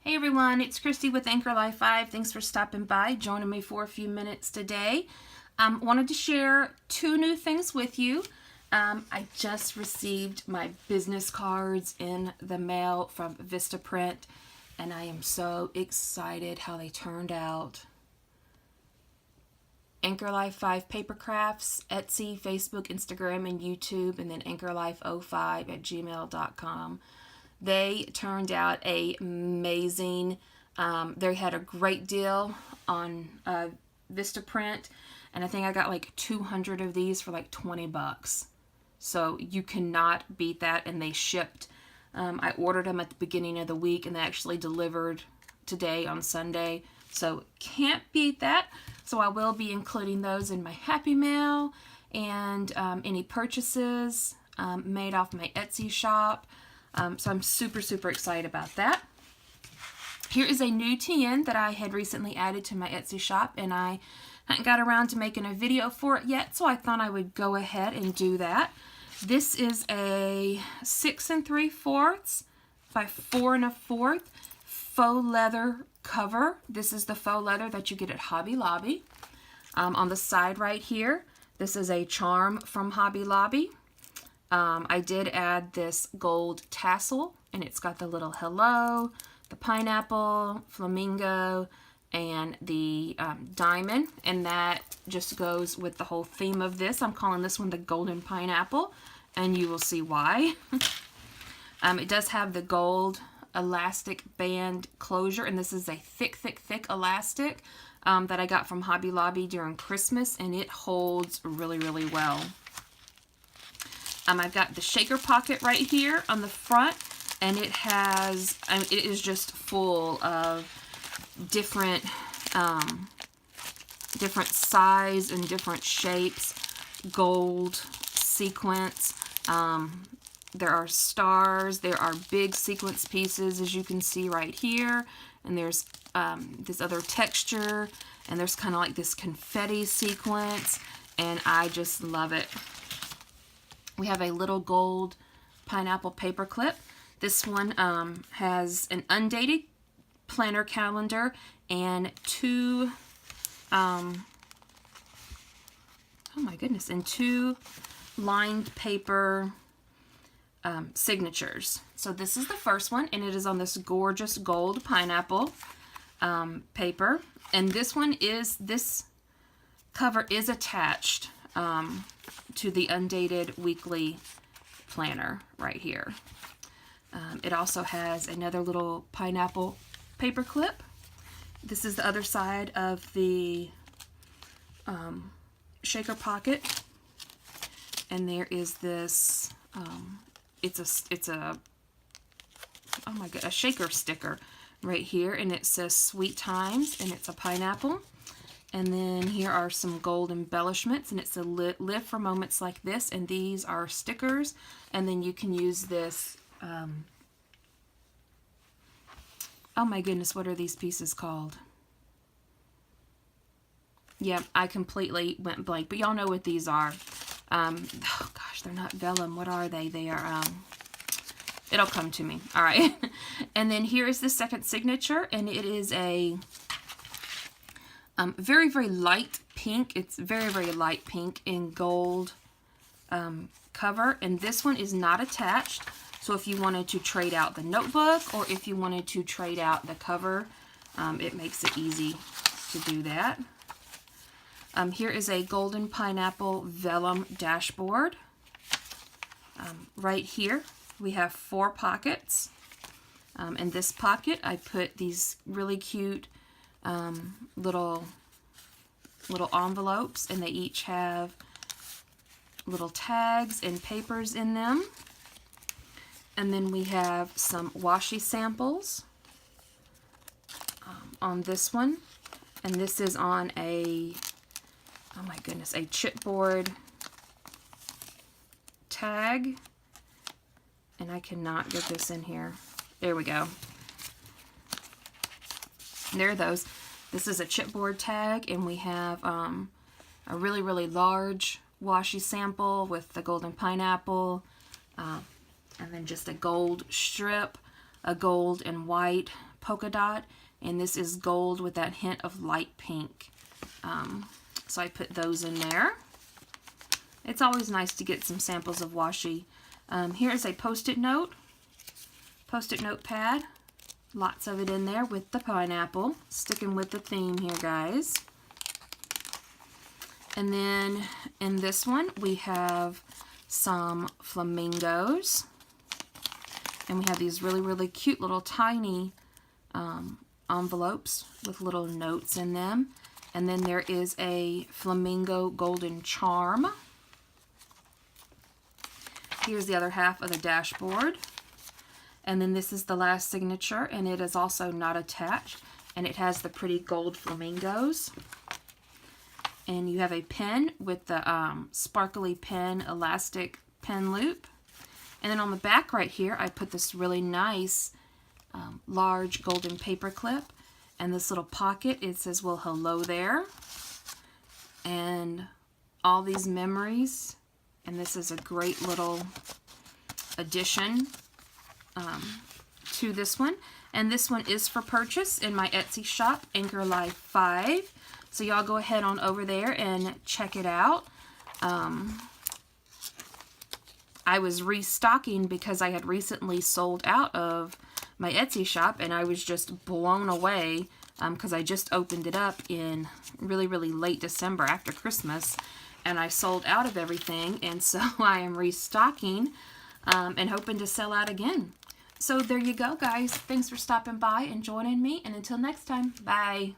Hey everyone, it's Christy with Anchor Life 5. Thanks for stopping by, joining me for a few minutes today. Wanted to share two new things with you. I just received my business cards in the mail from Vistaprint, and I am so excited how they turned out. Anchor Life 5 Paper Crafts, Etsy, Facebook, Instagram, and YouTube, and then anchorlife05@gmail.com. They turned out amazing. They had a great deal on Vistaprint, and I think I got like 200 of these for like $20. So you cannot beat that, and they shipped. I ordered them at the beginning of the week, and they actually delivered today on Sunday. So can't beat that. So I will be including those in my Happy Mail and any purchases made off my Etsy shop. So I'm super excited about that. Here is a new tin that I had recently added to my Etsy shop, and I hadn't got around to making a video for it yet, so I thought I would go ahead and do that. This is a 6 3/4 by 4 1/4 faux leather cover. This is the faux leather that you get at Hobby Lobby. On the side right here, this is a charm from Hobby Lobby. I did add this gold tassel, and it's got the little hello, the pineapple, flamingo, and the diamond, and that just goes with the whole theme of this. I'm calling this one the golden pineapple, and you will see why. It does have the gold elastic band closure, and this is a thick elastic that I got from Hobby Lobby during Christmas, and it holds really well. I've got the shaker pocket right here on the front, and it has, it is just full of different size and different shapes, gold sequence. There are stars, there are big sequence pieces, as you can see right here, and there's this other texture, and there's kind of like this confetti sequence, and I just love it. We have a little gold pineapple paper clip. This one has an undated planner calendar and two, oh my goodness, and two lined paper signatures. So this is the first one, and it is on this gorgeous gold pineapple paper. And this one is, this cover is attached to the undated weekly planner right here. It also has another little pineapple paper clip. This is the other side of the shaker pocket, and there is this it's a oh my god, a shaker sticker right here, and it says Sweet Times, and it's a pineapple. And then here are some gold embellishments, and it's a live for moments like this, and these are stickers. And then you can use this, oh my goodness, what are these pieces called? Yeah, I completely went blank, but y'all know what these are. Oh gosh, they're not vellum. What are they? They are, it'll come to me. All right. And then here is the second signature, and it is a very light pink. It's very light pink in gold cover, and this one is not attached. So if you wanted to trade out the notebook, or if you wanted to trade out the cover, it makes it easy to do that. Here is a golden pineapple vellum dashboard. Right here we have 4 pockets. In this pocket I put these really cute little envelopes, and they each have little tags and papers in them. And then we have some washi samples on this one, and this is on a, oh my goodness, a chipboard tag, and I cannot get this in here. There we go. There are those. This is a chipboard tag, and we have a really large washi sample with the golden pineapple, and then just a gold strip, a gold and white polka dot, and this is gold with that hint of light pink. So I put those in there. It's always nice to get some samples of washi. Here is a post-it note pad. Lots of it in there with the pineapple. Sticking with the theme here, guys. And then in this one, we have some flamingos. And we have these really, really cute little tiny envelopes with little notes in them. And then there is a flamingo golden charm. Here's the other half of the dashboard. And then this is the last signature, and it is also not attached. And it has the pretty gold flamingos. And you have a pen with the sparkly pen elastic pen loop. And then on the back right here, I put this really nice large golden paper clip. And this little pocket, it says, well, hello there. And all these memories. And this is a great little addition to this one. And this one is for purchase in my Etsy shop, Anchor Life 5. So y'all go ahead on over there and check it out. I was restocking because I had recently sold out of my Etsy shop, and I was just blown away because I just opened it up in really, really late December after Christmas, and I sold out of everything, and so I am restocking and hoping to sell out again. So there you go, guys. Thanks for stopping by and joining me, and until next time, bye.